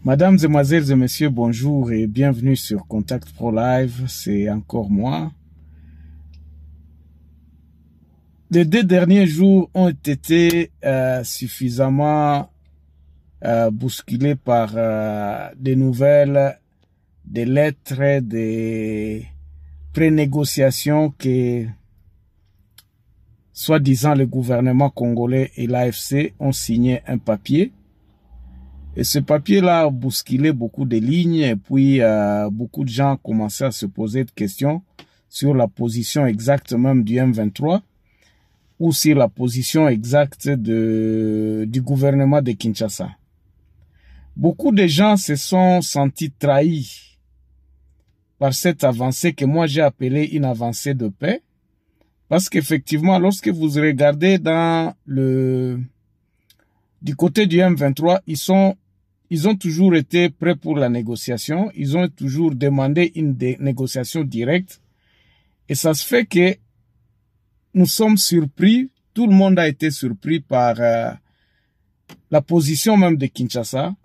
Mesdames, Demoiselles et Messieurs, bonjour et bienvenue sur Contact Pro Live, c'est encore moi. Les 2 derniers jours ont été suffisamment bousculés par des nouvelles, des lettres, des prénégociations que soi-disant le gouvernement congolais et l'AFC ont signé un papier. Et ce papier-là a bousculé beaucoup de lignes et puis beaucoup de gens ont commencé à se poser des questions sur la position exacte même du M23 ou sur la position exacte du gouvernement de Kinshasa. Beaucoup de gens se sont sentis trahis par cette avancée que moi j'ai appelée une avancée de paix. Parce qu'effectivement, lorsque vous regardez du côté du M23, ils ont toujours été prêts pour la négociation. Ils ont toujours demandé une négociation directe. Et ça se fait que nous sommes surpris. Tout le monde a été surpris par la position même de Kinshasa.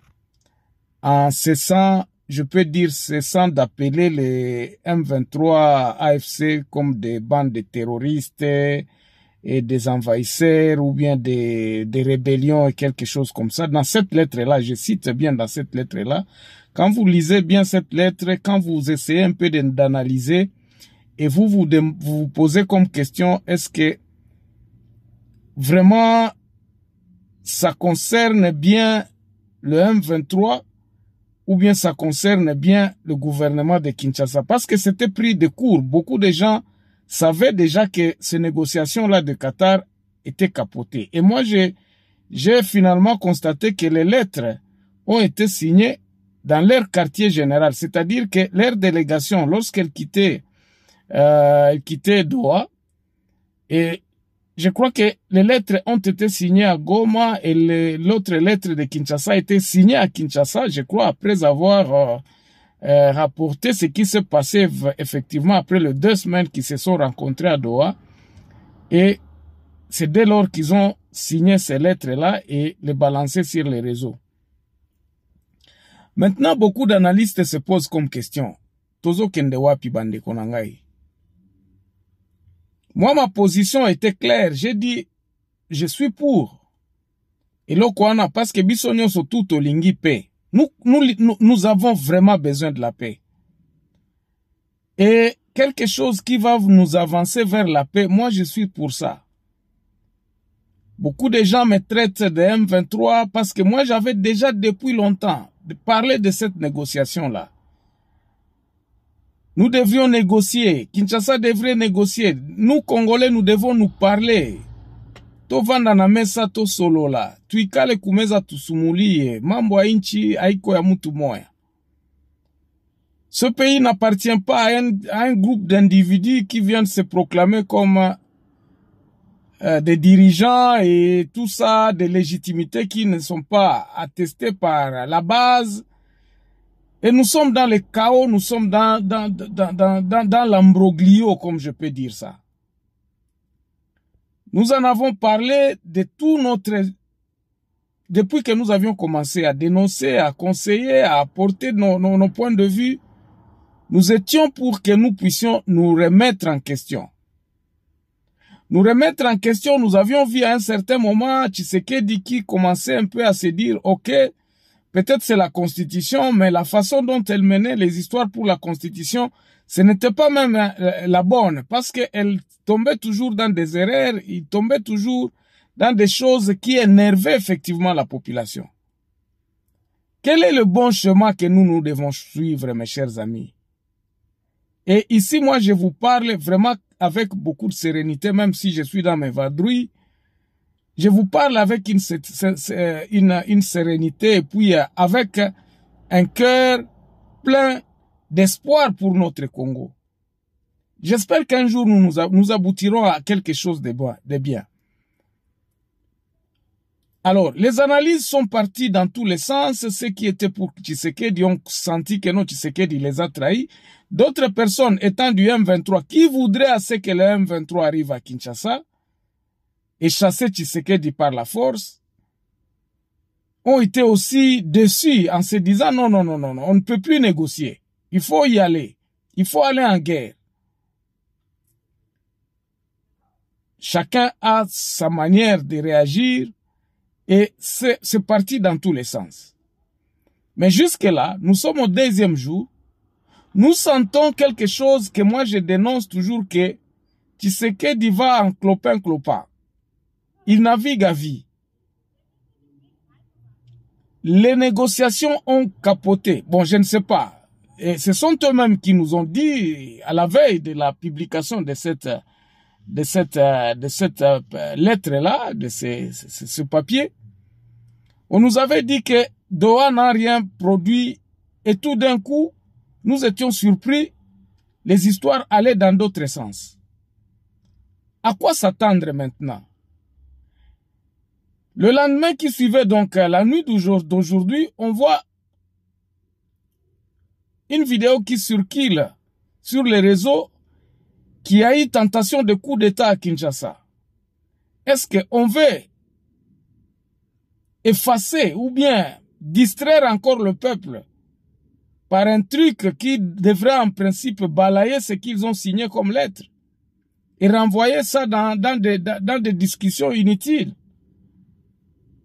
En cessant, je peux dire, cessant d'appeler les M23 AFC comme des bandes de terroristes et des envahisseurs ou bien des rébellions et quelque chose comme ça. Dans cette lettre-là, je cite bien dans cette lettre-là, quand vous lisez bien cette lettre, quand vous essayez un peu d'analyser et vous posez comme question, est-ce que vraiment ça concerne bien le M23 ou bien ça concerne bien le gouvernement de Kinshasa? Parce que c'était pris de court. Beaucoup de gens savaient déjà que ces négociations-là de Qatar étaient capotées. Et moi, j'ai finalement constaté que les lettres ont été signées dans leur quartier général. C'est-à-dire que leur délégation, lorsqu'elle quittait Doha, et je crois que les lettres ont été signées à Goma et l'autre lettre de Kinshasa a été signée à Kinshasa, je crois, après avoir rapporté ce qui s'est passé effectivement après les 2 semaines qu'ils se sont rencontrés à Doha. Et c'est dès lors qu'ils ont signé ces lettres-là et les balancé sur les réseaux. Maintenant, beaucoup d'analystes se posent comme question. Tozo kende wapi bande konangai? Moi, ma position était claire. J'ai dit, je suis pour. Et là, parce que bisonyo so tout olingi paix. Nous avons vraiment besoin de la paix. Et quelque chose qui va nous avancer vers la paix, moi, je suis pour ça. Beaucoup de gens me traitent de M23 parce que moi, j'avais déjà depuis longtemps parlé de cette négociation-là. Nous devions négocier. Kinshasa devrait négocier. Nous, Congolais, nous devons nous parler. Tovanda na mesa to solo la. Tuikale kumeza tusumulie. Mambo ya inchi haiko ya mtu moya. Ce pays n'appartient pas à un groupe d'individus qui viennent se proclamer comme des dirigeants et tout ça, des légitimités qui ne sont pas attestées par la base. Et nous sommes dans le chaos, nous sommes dans l'ambroglio, comme je peux dire ça. Nous en avons parlé de tout depuis que nous avions commencé à dénoncer, à conseiller, à apporter nos points de vue, nous étions pour que nous puissions nous remettre en question. Nous remettre en question, nous avions vu à un certain moment Tshisekedi qui commençait un peu à se dire, ok, peut-être c'est la Constitution, mais la façon dont elle menait les histoires pour la Constitution, ce n'était pas même la bonne, parce qu'elle tombait toujours dans des erreurs, il tombait toujours dans des choses qui énervaient effectivement la population. Quel est le bon chemin que nous devons suivre, mes chers amis? Et ici, moi, je vous parle vraiment avec beaucoup de sérénité, même si je suis dans mes vadrouilles. Je vous parle avec une sérénité et puis avec un cœur plein d'espoir pour notre Congo. J'espère qu'un jour nous aboutirons à quelque chose de bien. Alors, les analyses sont parties dans tous les sens. Ceux qui étaient pour Tshisekedi ont senti que non, Tshisekedi les a trahis. D'autres personnes étant du M23 qui voudraient à ce que le M23 arrive à Kinshasa et chasser Tshisekedi par la force. ont été aussi déçus en se disant non, non, non, non, non, on ne peut plus négocier. Il faut y aller. Il faut aller en guerre. Chacun a sa manière de réagir et c'est parti dans tous les sens. Mais jusque-là, nous sommes au 2e jour. Nous sentons quelque chose que moi je dénonce toujours, que Tshisekedi va en clopin-clopin. Il navigue à vie. Les négociations ont capoté. Bon, je ne sais pas. Et ce sont eux-mêmes qui nous ont dit, à la veille de la publication de cette lettre-là, de ce papier, on nous avait dit que Doha n'a rien produit et tout d'un coup, nous étions surpris, les histoires allaient dans d'autres sens. À quoi s'attendre maintenant? Le lendemain qui suivait, donc la nuit d'aujourd'hui, on voit une vidéo qui circule sur les réseaux qui a eu tentation de coup d'État à Kinshasa. Est-ce qu'on veut effacer ou bien distraire encore le peuple par un truc qui devrait en principe balayer ce qu'ils ont signé comme lettre et renvoyer ça dans des discussions inutiles?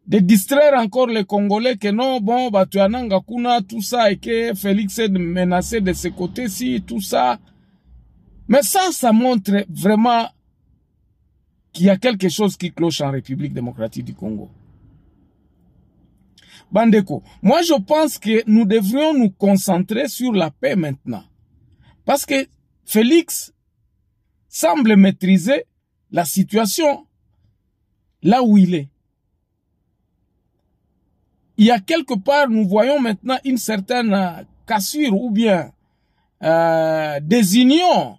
De distraire encore les Congolais que non, bon, Batuananga Kuna, tout ça, et que Félix est menacé de ce côté-ci, tout ça. Mais ça montre vraiment qu'il y a quelque chose qui cloche en République démocratique du Congo. Bandeko, moi je pense que nous devrions nous concentrer sur la paix maintenant. Parce que Félix semble maîtriser la situation là où il est. Il y a quelque part, nous voyons maintenant une certaine cassure ou bien désunion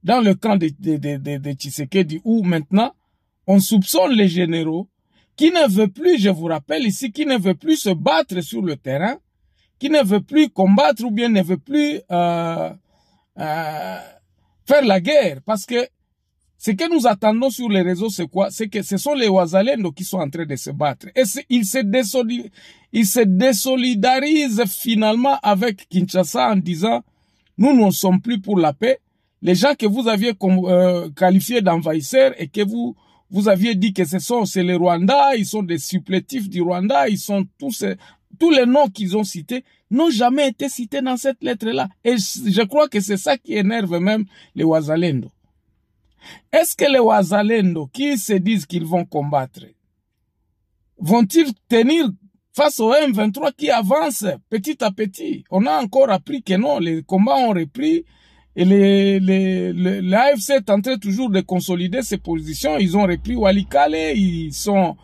dans le camp de Tshisekedi, où maintenant on soupçonne les généraux qui ne veulent plus, je vous rappelle ici, qui ne veulent plus se battre sur le terrain, qui ne veulent plus combattre ou bien ne veulent plus faire la guerre. Parce que ce que nous attendons sur les réseaux, c'est quoi? C'est que ce sont les Wazalendo qui sont en train de se battre. Et ils se désolidarisent finalement avec Kinshasa en disant nous ne sommes plus pour la paix. Les gens que vous aviez qualifiés d'envahisseurs et que vous aviez dit que c'est les Rwandais, ils sont des supplétifs du Rwanda, ils sont tous les noms qu'ils ont cités n'ont jamais été cités dans cette lettre-là. Et je crois que c'est ça qui énerve même les Wazalendo. Est-ce que les Wazalendo qui se disent qu'ils vont combattre, vont-ils tenir face au M23 qui avance petit à petit? On a encore appris que non, les combats ont repris et l'AFC est en train toujours de consolider ses positions. Ils ont repris Walikale, ils sont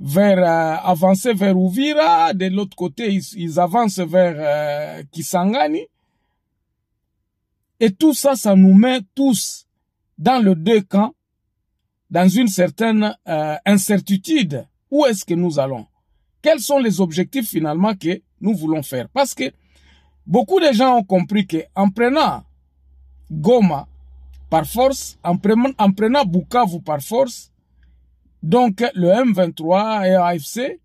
avancés vers Uvira, de l'autre côté ils avancent vers Kisangani. Et tout ça, ça nous met tous dans les deux camps, dans une certaine incertitude. Où est-ce que nous allons? Quels sont les objectifs finalement que nous voulons faire? Parce que beaucoup de gens ont compris qu'en prenant Goma par force, en prenant Bukavu par force, donc le M23 et AFC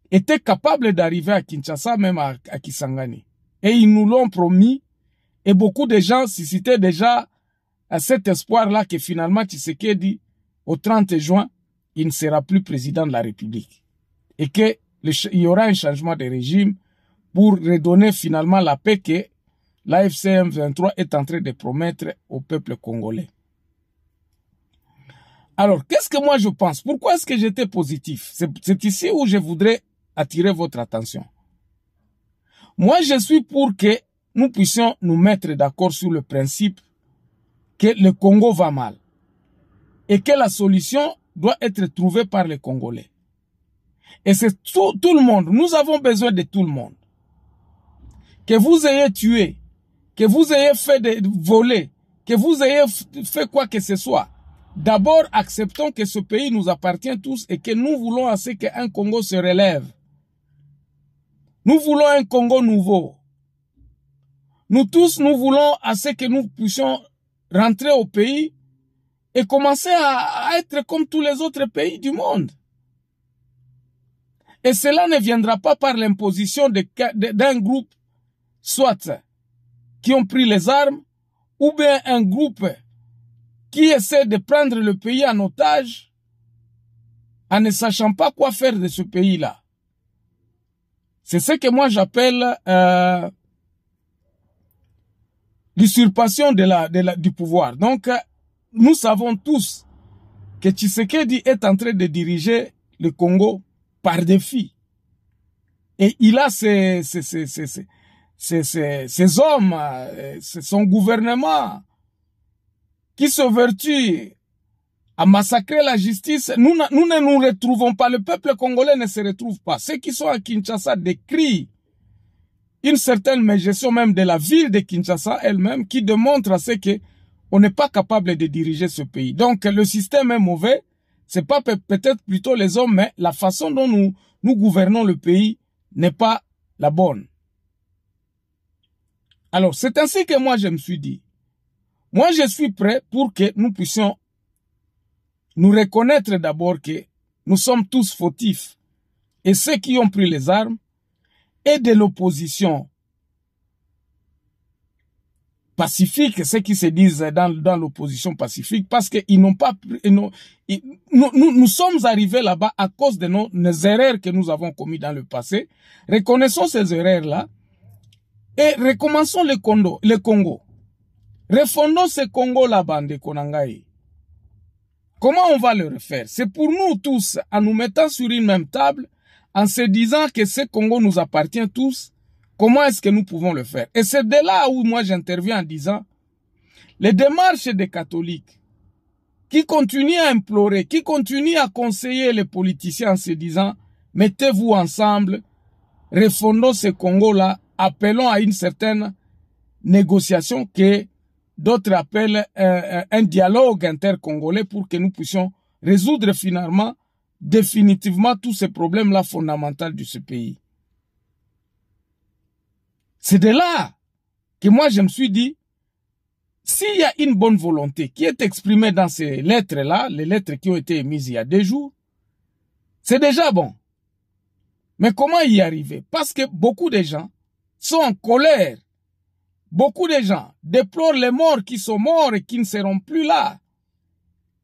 étaient capables d'arriver à Kinshasa, même à Kisangani. Et ils nous l'ont promis, et beaucoup de gens suscitaient déjà à cet espoir-là que finalement Tshisekedi, au 30 juin, il ne sera plus président de la République. Et qu'il y aura un changement de régime pour redonner finalement la paix que l'AFC M23 est en train de promettre au peuple congolais. Alors, qu'est-ce que moi je pense? Pourquoi est-ce que j'étais positif? C'est ici où je voudrais attirer votre attention. Moi, je suis pour que nous puissions nous mettre d'accord sur le principe que le Congo va mal et que la solution doit être trouvée par les Congolais. Et c'est tout le monde. Nous avons besoin de tout le monde. Que vous ayez tué, que vous ayez fait voler, que vous ayez fait quoi que ce soit. D'abord, acceptons que ce pays nous appartient tous et que nous voulons assez qu'un Congo se relève. Nous voulons un Congo nouveau. Nous tous, nous voulons assez que nous puissions rentrer au pays et commencer à être comme tous les autres pays du monde. Et cela ne viendra pas par l'imposition d'un groupe, soit qui ont pris les armes, ou bien un groupe qui essaie de prendre le pays en otage, en ne sachant pas quoi faire de ce pays-là. C'est ce que moi j'appelle l'usurpation du pouvoir. Donc, nous savons tous que Tshisekedi est en train de diriger le Congo par défi. Et il a ses hommes, son gouvernement, qui se vertuent à massacrer la justice. Nous ne nous retrouvons pas, le peuple congolais ne se retrouve pas. Ceux qui sont à Kinshasa décrient une certaine mégestion même de la ville de Kinshasa elle-même, qui démontre à ce que on n'est pas capable de diriger ce pays. Donc le système est mauvais, c'est pas peut-être plutôt les hommes, mais la façon dont nous gouvernons le pays n'est pas la bonne. Alors c'est ainsi que moi je me suis dit, moi je suis prêt pour que nous puissions nous reconnaître d'abord que nous sommes tous fautifs. Et ceux qui ont pris les armes et de l'opposition pacifique, ceux qui se disent dans l'opposition pacifique, parce qu'ils n'ont pas pris, nous sommes arrivés là-bas à cause de nos erreurs que nous avons commises dans le passé. Reconnaissons ces erreurs-là et recommençons le Congo. Refondons ce Congo là-bas de Konangaï. Comment on va le refaire? C'est pour nous tous, en nous mettant sur une même table, en se disant que ce Congo nous appartient tous, comment est-ce que nous pouvons le faire? Et c'est de là où moi j'interviens en disant, les démarches des catholiques, qui continuent à implorer, qui continuent à conseiller les politiciens en se disant, mettez-vous ensemble, refondons ce Congo-là, appelons à une certaine négociation que d'autres appellent un dialogue intercongolais pour que nous puissions résoudre finalement, définitivement, tous ces problèmes-là fondamentaux de ce pays. C'est de là que moi je me suis dit, s'il y a une bonne volonté qui est exprimée dans ces lettres-là, les lettres qui ont été émises il y a 2 jours, c'est déjà bon. Mais comment y arriver? Parce que beaucoup de gens sont en colère. Beaucoup de gens déplorent les morts qui sont morts et qui ne seront plus là.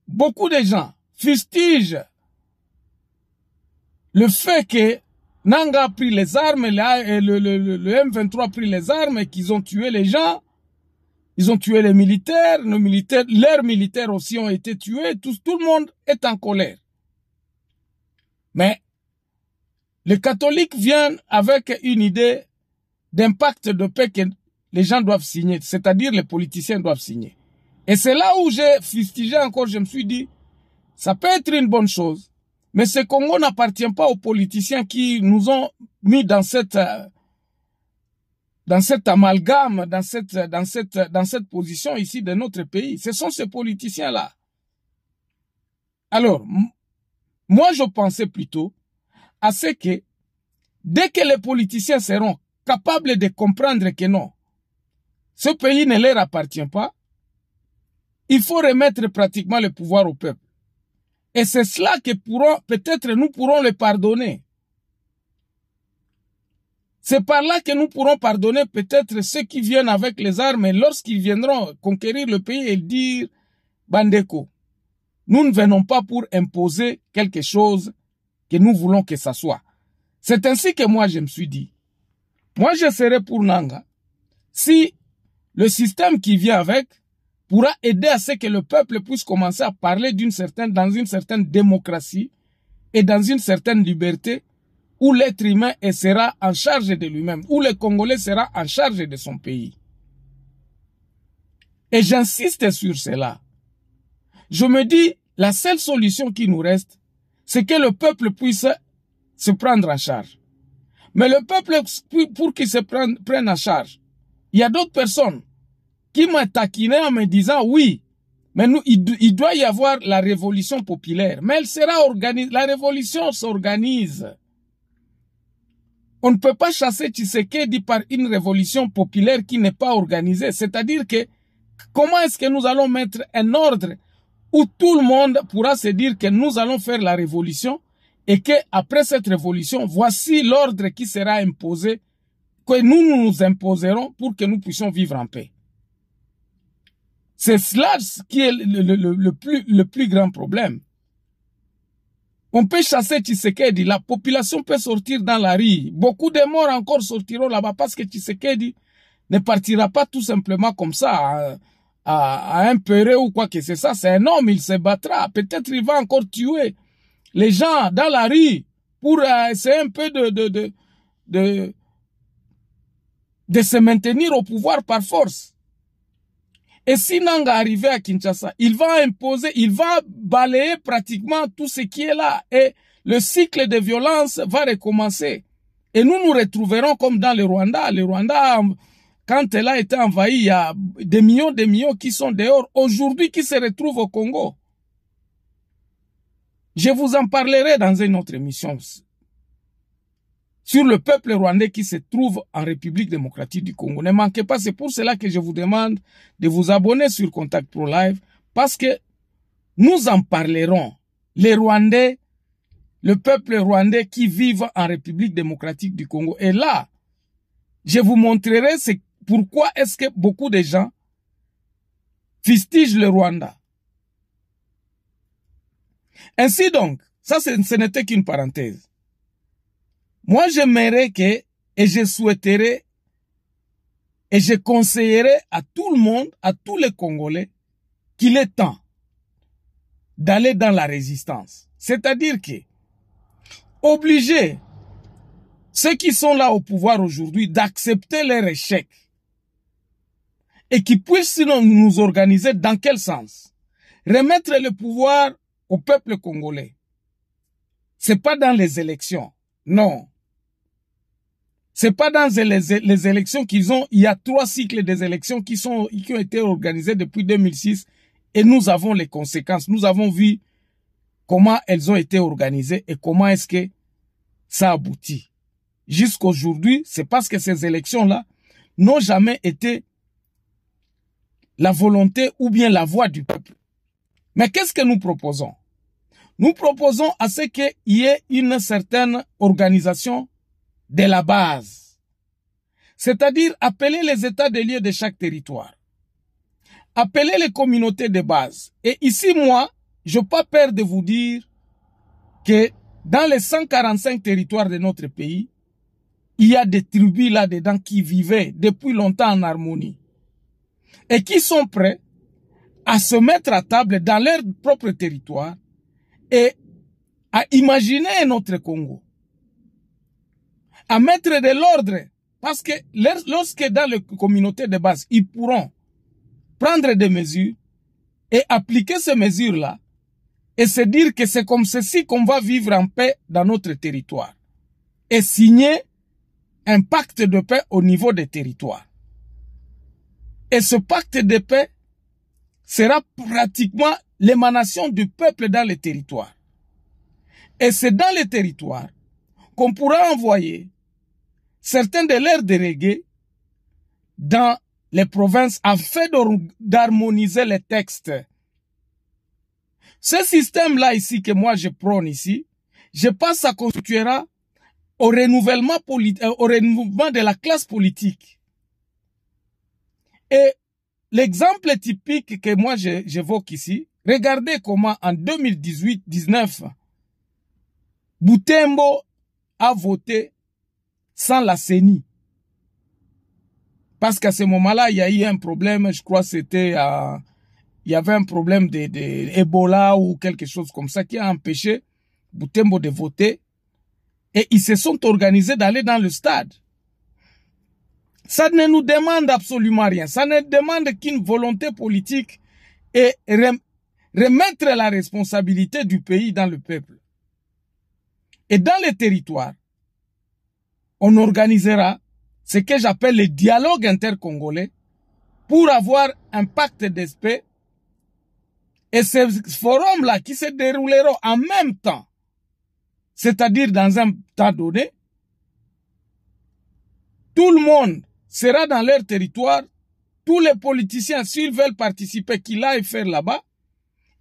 Beaucoup de gens fustigent le fait que Nanga a pris les armes, le M23 a pris les armes et qu'ils ont tué les gens. Ils ont tué les militaires, leurs militaires aussi ont été tués. Tout le monde est en colère. Mais les catholiques viennent avec une idée d'impact de paix que les gens doivent signer, c'est-à-dire les politiciens doivent signer. Et c'est là où j'ai fustigé encore, je me suis dit, ça peut être une bonne chose, mais ce Congo n'appartient pas aux politiciens qui nous ont mis dans cet amalgame, dans cette position ici de notre pays. Ce sont ces politiciens-là. Alors, moi je pensais plutôt à ce que, dès que les politiciens seront capables de comprendre que non, ce pays ne leur appartient pas, il faut remettre pratiquement le pouvoir au peuple. Et c'est cela que peut-être nous pourrons le pardonner. C'est par là que nous pourrons pardonner peut-être ceux qui viennent avec les armes et lorsqu'ils viendront conquérir le pays et dire Bandeko, nous ne venons pas pour imposer quelque chose que nous voulons que ça soit. C'est ainsi que moi je me suis dit, moi je serai pour Nanga si le système qui vient avec pourra aider à ce que le peuple puisse commencer à parler dans une certaine démocratie et dans une certaine liberté où l'être humain sera en charge de lui-même, où le Congolais sera en charge de son pays. Et j'insiste sur cela. Je me dis, la seule solution qui nous reste, c'est que le peuple puisse se prendre en charge. Mais le peuple, pour qu'il se prenne en charge, il y a d'autres personnes qui m'ont taquiné en me disant oui, mais il doit y avoir la révolution populaire. Mais elle sera organisée, la révolution s'organise. On ne peut pas chasser Tshisekedi par une révolution populaire qui n'est pas organisée. C'est-à-dire que comment est-ce que nous allons mettre un ordre où tout le monde pourra se dire que nous allons faire la révolution et que après cette révolution, voici l'ordre qui sera imposé, que nous imposerons pour que nous puissions vivre en paix. C'est cela qui est le plus grand problème. On peut chasser Tshisekedi, la population peut sortir dans la rue. Beaucoup de morts encore sortiront là-bas parce que Tshisekedi ne partira pas tout simplement comme ça à un péré ou quoi que c'est ça. C'est un homme, il se battra. Peut-être il va encore tuer les gens dans la rue pour essayer un peu de se maintenir au pouvoir par force. Et si Nanga arrivait à Kinshasa, il va imposer, il va balayer pratiquement tout ce qui est là. Et le cycle de violence va recommencer. Et nous nous retrouverons comme dans le Rwanda. Le Rwanda, quand elle a été envahie, il y a des millions qui sont dehors aujourd'hui qui se retrouvent au Congo. Je vous en parlerai dans une autre émission sur le peuple rwandais qui se trouve en République démocratique du Congo. Ne manquez pas, c'est pour cela que je vous demande de vous abonner sur Contact Pro Live, parce que nous en parlerons. Les Rwandais, le peuple rwandais qui vivent en République démocratique du Congo. Et là, je vous montrerai pourquoi est-ce que beaucoup de gens fustigent le Rwanda. Ainsi donc, ça ce n'était qu'une parenthèse. Moi, j'aimerais et je souhaiterais, et je conseillerais à tout le monde, à tous les Congolais, qu'il est temps d'aller dans la résistance. C'est-à-dire que, obliger ceux qui sont là au pouvoir aujourd'hui d'accepter leur échec et qu'ils puissent sinon nous organiser dans quel sens? Remettre le pouvoir au peuple congolais. C'est pas dans les élections. Non. C'est pas dans les élections qu'ils ont. Il y a 3 cycles des élections qui ont été organisés depuis 2006 et nous avons les conséquences. Nous avons vu comment elles ont été organisées et comment est-ce que ça aboutit. Jusqu'aujourd'hui, c'est parce que ces élections-là n'ont jamais été la volonté ou bien la voix du peuple. Mais qu'est-ce que nous proposons? Nous proposons à ce qu'il y ait une certaine organisation de la base. C'est-à-dire appeler les états des lieux de chaque territoire. Appeler les communautés de base. Et ici, moi, je n'ai pas peur de vous dire que dans les 145 territoires de notre pays, il y a des tribus là-dedans qui vivaient depuis longtemps en harmonie. Et qui sont prêts à se mettre à table dans leur propre territoire et à imaginer un autre Congo. À mettre de l'ordre, parce que lorsque dans les communautés de base, ils pourront prendre des mesures et appliquer ces mesures-là et se dire que c'est comme ceci qu'on va vivre en paix dans notre territoire et signer un pacte de paix au niveau des territoires. Et ce pacte de paix sera pratiquement l'émanation du peuple dans les territoires. Et c'est dans les territoires qu'on pourra envoyer certains de leurs délégués dans les provinces afin d'harmoniser les textes. Ce système-là ici que moi je prône ici, je pense que ça constituera au renouvellement de la classe politique. Et l'exemple typique que moi j'évoque ici, regardez comment en 2018-19, Butembo a voté sans la CENI. Parce qu'à ce moment-là, il y a eu un problème, je crois que c'était, il y avait un problème d'Ebola ou quelque chose comme ça qui a empêché Butembo de voter. Et ils se sont organisés d'aller dans le stade. Ça ne nous demande absolument rien. Ça ne demande qu'une volonté politique et remettre la responsabilité du pays dans le peuple. Et dans les territoires, on organisera ce que j'appelle le dialogue intercongolais pour avoir un pacte de paix. Et ces forums-là qui se dérouleront en même temps, c'est-à-dire dans un temps donné, tout le monde sera dans leur territoire, tous les politiciens, s'ils veulent participer, qu'ils aillent faire là-bas.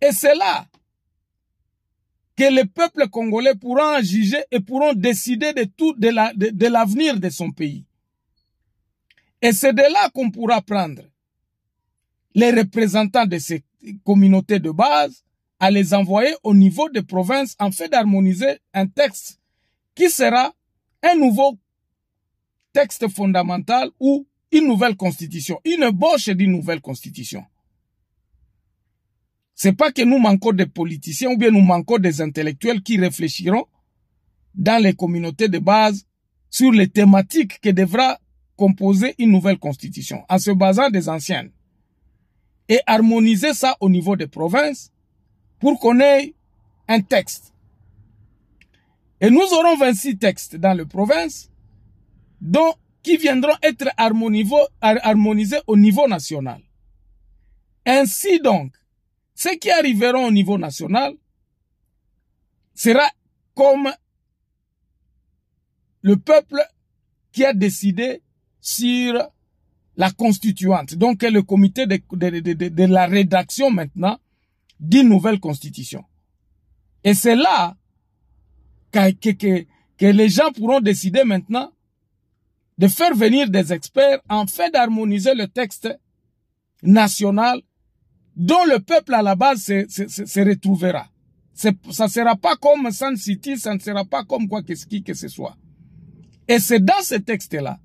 Et c'est là que le peuple congolais pourra en juger et pourront décider de tout de l'avenir de son pays. Et c'est de là qu'on pourra prendre les représentants de ces communautés de base à les envoyer au niveau des provinces en fait d'harmoniser un texte qui sera un nouveau texte fondamental ou une nouvelle constitution, une ébauche d'une nouvelle constitution. C'est pas que nous manquons de politiciens ou bien nous manquons des intellectuels qui réfléchiront dans les communautés de base sur les thématiques que devra composer une nouvelle constitution en se basant des anciennes et harmoniser ça au niveau des provinces pour qu'on ait un texte. Et nous aurons 26 textes dans les provinces qui viendront être harmonisés au niveau national. Ainsi donc, ceux qui arriveront au niveau national sera comme le peuple qui a décidé sur la constituante, donc le comité de la rédaction maintenant d'une nouvelle constitution. Et c'est là que les gens pourront décider maintenant de faire venir des experts en fait d'harmoniser le texte national dont le peuple à la base se retrouvera. Ça ne sera pas comme Sun City, ça ne sera pas comme quoi que ce soit. Et c'est dans ce texte-là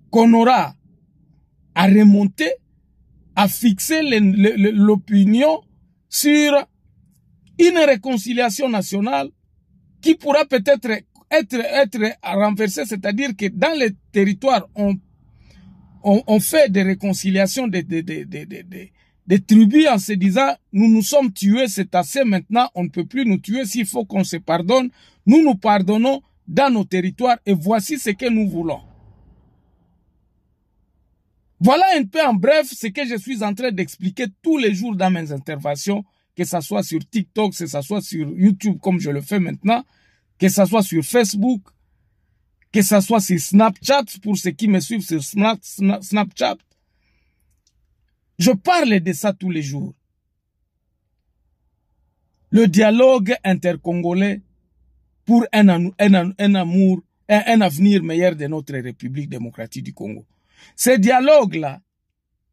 qu'on aura à remonter, à fixer l'opinion sur une réconciliation nationale qui pourra peut-être être renversée, c'est-à-dire que dans les territoires, on fait des réconciliations des tribus en se disant nous nous sommes tués, c'est assez maintenant, on ne peut plus nous tuer, s'il faut qu'on se pardonne, nous nous pardonnons dans nos territoires et voici ce que nous voulons. Voilà un peu en bref ce que je suis en train d'expliquer tous les jours dans mes interventions, que ce soit sur TikTok, que ce soit sur YouTube comme je le fais maintenant, que ce soit sur Facebook, que ce soit sur Snapchat, pour ceux qui me suivent sur Snapchat. Je parle de ça tous les jours. Le dialogue intercongolais pour un avenir meilleur de notre République démocratique du Congo. Ce dialogue-là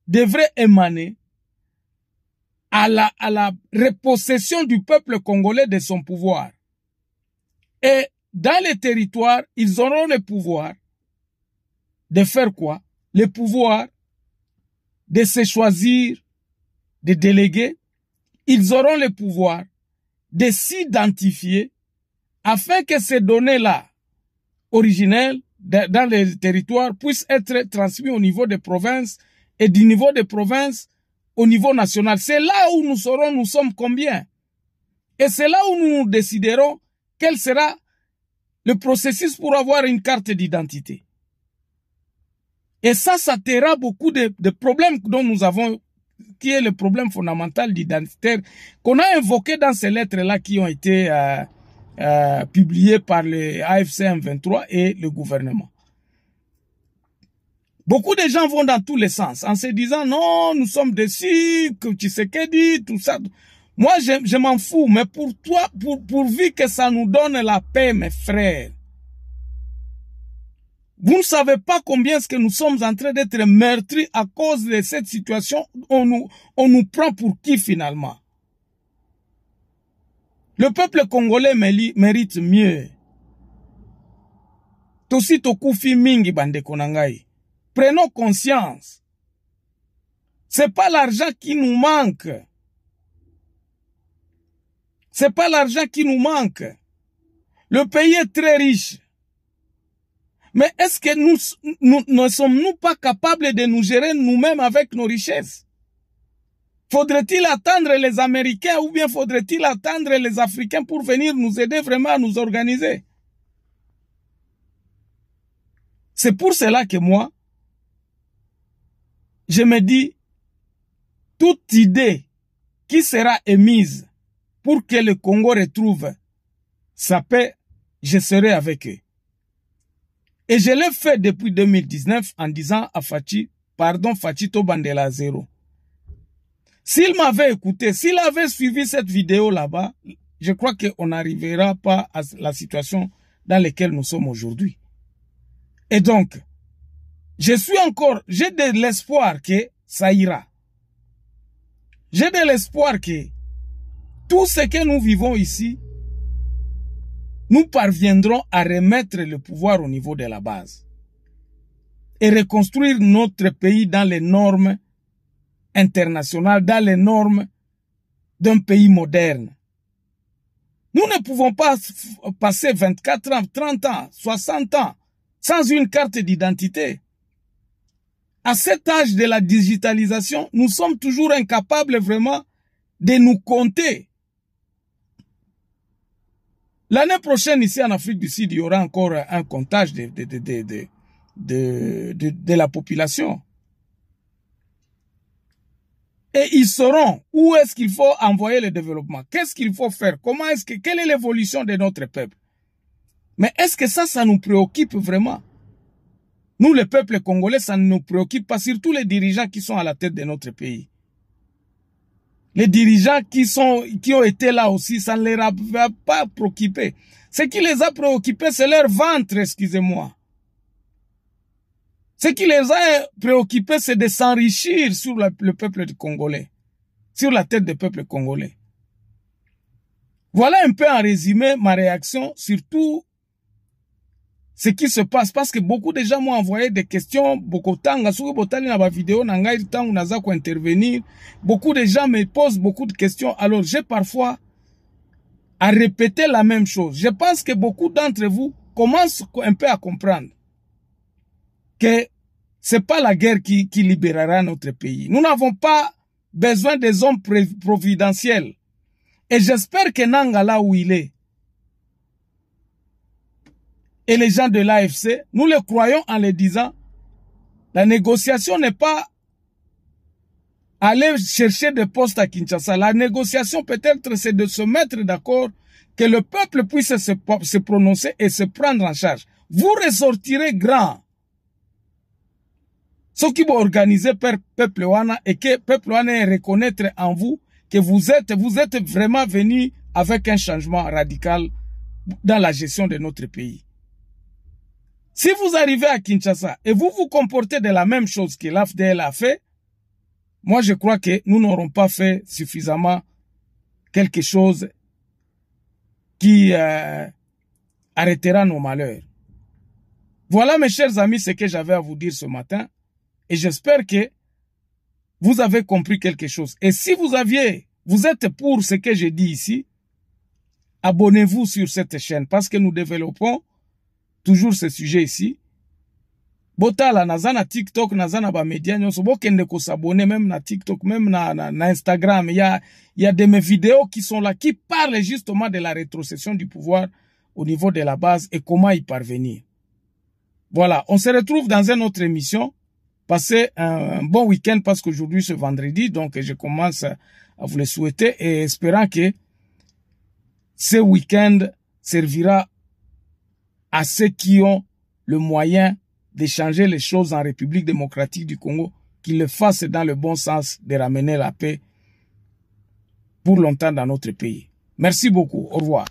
devrait émaner à la repossession du peuple congolais de son pouvoir. Et dans les territoires, ils auront le pouvoir de faire quoi? Le pouvoir de se choisir des délégués. Ils auront le pouvoir de s'identifier afin que ces données-là originelles dans les territoires puissent être transmises au niveau des provinces et du niveau des provinces au niveau national. C'est là où nous saurons nous sommes combien. Et c'est là où nous déciderons quel sera le processus pour avoir une carte d'identité. Et ça taira beaucoup de problèmes dont nous avons, qui est le problème fondamental d'identitaire qu'on a invoqué dans ces lettres-là qui ont été publiées par le AFC M23 et le gouvernement. Beaucoup de gens vont dans tous les sens en se disant non, nous sommes déçus, que tu sais que dit, tout ça. Moi, je m'en fous, mais pour toi, pourvu que ça nous donne la paix, mes frères. Vous ne savez pas combien est-ce que nous sommes en train d'être meurtris à cause de cette situation. On nous prend pour qui finalement? Le peuple congolais mérite mieux. Tosi tokufi mingi bande konangai. Prenons conscience. C'est pas l'argent qui nous manque. C'est pas l'argent qui nous manque. Le pays est très riche. Mais est-ce que ne sommes-nous pas capables de nous gérer nous-mêmes avec nos richesses? Faudrait-il attendre les Américains ou bien faudrait-il attendre les Africains pour venir nous aider vraiment à nous organiser? C'est pour cela que moi, je me dis, toute idée qui sera émise pour que le Congo retrouve sa paix, je serai avec eux. Et je l'ai fait depuis 2019 en disant à Fachi, pardon Fachi Tobandela Zero. S'il m'avait écouté, s'il avait suivi cette vidéo là-bas, je crois qu'on n'arrivera pas à la situation dans laquelle nous sommes aujourd'hui. Et donc, j'ai de l'espoir que ça ira. J'ai de l'espoir que tout ce que nous vivons ici, nous parviendrons à remettre le pouvoir au niveau de la base et reconstruire notre pays dans les normes internationales, dans les normes d'un pays moderne. Nous ne pouvons pas passer 24 ans, 30 ans, 60 ans sans une carte d'identité. À cet âge de la digitalisation, nous sommes toujours incapables vraiment de nous compter. L'année prochaine, ici en Afrique du Sud, il y aura encore un comptage de la population. Et ils sauront où est-ce qu'il faut envoyer le développement, qu'est-ce qu'il faut faire, quelle est l'évolution de notre peuple. Mais est-ce que ça nous préoccupe vraiment? Nous, le peuple congolais, ça ne nous préoccupe pas, surtout les dirigeants qui sont à la tête de notre pays. Les dirigeants qui ont été là aussi, ça ne les a pas préoccupés. Ce qui les a préoccupés, c'est leur ventre, excusez-moi. Ce qui les a préoccupés, c'est de s'enrichir sur le peuple congolais, sur la tête du peuple congolais. Voilà un peu en résumé ma réaction sur tout ce qui se passe, parce que beaucoup de gens m'ont envoyé des questions, beaucoup de gens me posent beaucoup de questions, alors j'ai parfois à répéter la même chose. Je pense que beaucoup d'entre vous commencent un peu à comprendre que c'est pas la guerre qui libérera notre pays. Nous n'avons pas besoin des hommes providentiels. Et j'espère que Nanga, là où il est, et les gens de l'AFC, nous le croyons en le disant, la négociation n'est pas aller chercher des postes à Kinshasa. La négociation peut-être c'est de se mettre d'accord, que le peuple puisse se prononcer et se prendre en charge. Vous ressortirez grand. Ce qui va organiser par peuple wana et que peuple wana reconnaître en vous que vous êtes vraiment venu avec un changement radical dans la gestion de notre pays. Si vous arrivez à Kinshasa et vous vous comportez de la même chose que l'AFDL a fait, moi je crois que nous n'aurons pas fait suffisamment quelque chose qui arrêtera nos malheurs. Voilà mes chers amis ce que j'avais à vous dire ce matin et j'espère que vous avez compris quelque chose. Et si vous êtes pour ce que je dis ici, abonnez-vous sur cette chaîne parce que nous développons toujours ce sujet ici. Botala nazana TikTok, nazana ba média nyonso bokende ko s'abonner même na TikTok, même na Instagram. Il y a de mes vidéos qui sont là qui parlent justement de la rétrocession du pouvoir au niveau de la base et comment y parvenir. Voilà, on se retrouve dans une autre émission. Passez un bon week-end parce qu'aujourd'hui c'est vendredi, donc je commence à vous le souhaiter et espérant que ce week-end servira à ceux qui ont le moyen de changer les choses en République démocratique du Congo, qu'ils le fassent dans le bon sens de ramener la paix pour longtemps dans notre pays. Merci beaucoup. Au revoir.